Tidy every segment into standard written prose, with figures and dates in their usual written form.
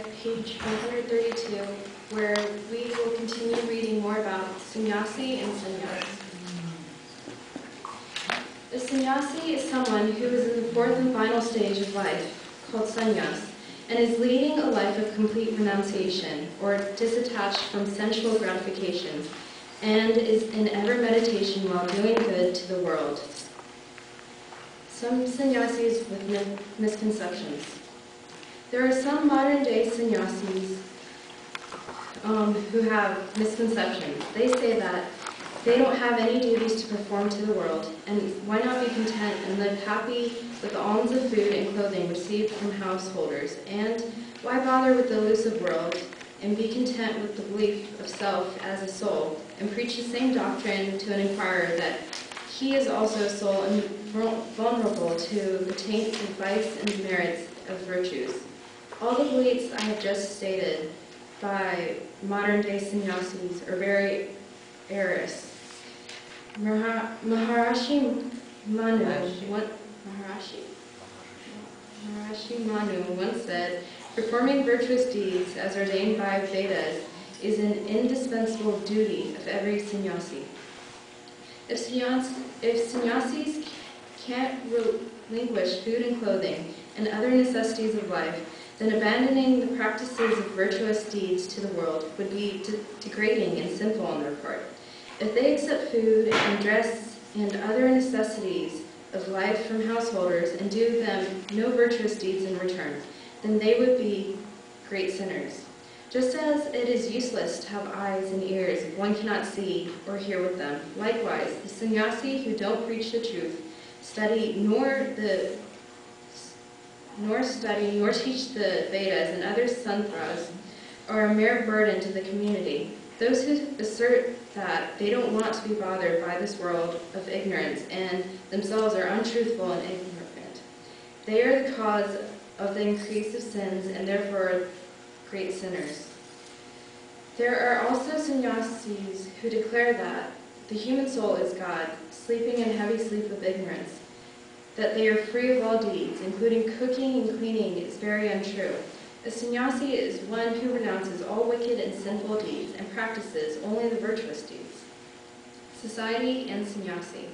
Page 132, where we will continue reading more about Sanyasi and Sannyas. A Sanyasi is someone who is in the fourth and final stage of life, called sannyas, and is leading a life of complete renunciation, or disattached from sensual gratifications, and is in ever meditation while doing good to the world. Some sannyasis with misconceptions. There are some modern-day sannyasis who have misconceptions. They say that they don't have any duties to perform to the world, and why not be content and live happy with the alms of food and clothing received from householders, and why bother with the elusive world, and be content with the belief of self as a soul, and preach the same doctrine to an inquirer that he is also a soul and vulnerable to the taint and vice and merits of virtues. All the beliefs I have just stated by modern-day sannyasis are very erroneous. Maharishi Manu once said, "Performing virtuous deeds as ordained by Vedas is an indispensable duty of every sannyasi." If sannyasis can't relinquish food and clothing and other necessities of life, then abandoning the practices of virtuous deeds to the world would be degrading and sinful on their part. If they accept food and dress and other necessities of life from householders and do them no virtuous deeds in return, then they would be great sinners. Just as it is useless to have eyes and ears if one cannot see or hear with them, likewise, the sannyasi who don't preach the truth, nor teach the Vedas and other santras, are a mere burden to the community. Those who assert that they don't want to be bothered by this world of ignorance and themselves are untruthful and ignorant, they are the cause of the increase of sins and therefore great sinners. There are also sannyasis who declare that the human soul is God, sleeping in heavy sleep of ignorance, that they are free of all deeds, including cooking and cleaning, is very untrue. A sannyasi is one who renounces all wicked and sinful deeds and practices only the virtuous deeds. Society and sannyasi.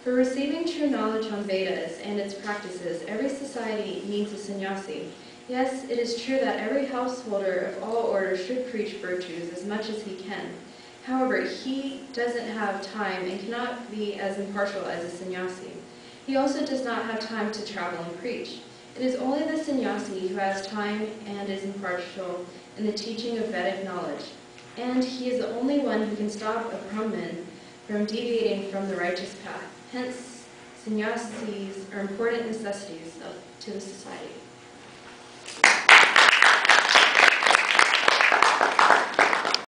For receiving true knowledge on Vedas and its practices, every society needs a sannyasi. Yes, it is true that every householder of all orders should preach virtues as much as he can. However, he doesn't have time and cannot be as impartial as a sannyasi. He also does not have time to travel and preach. It is only the sannyasi who has time and is impartial in the teaching of Vedic knowledge, and he is the only one who can stop a Brahmin from deviating from the righteous path. Hence, sannyasis are important necessities to the society.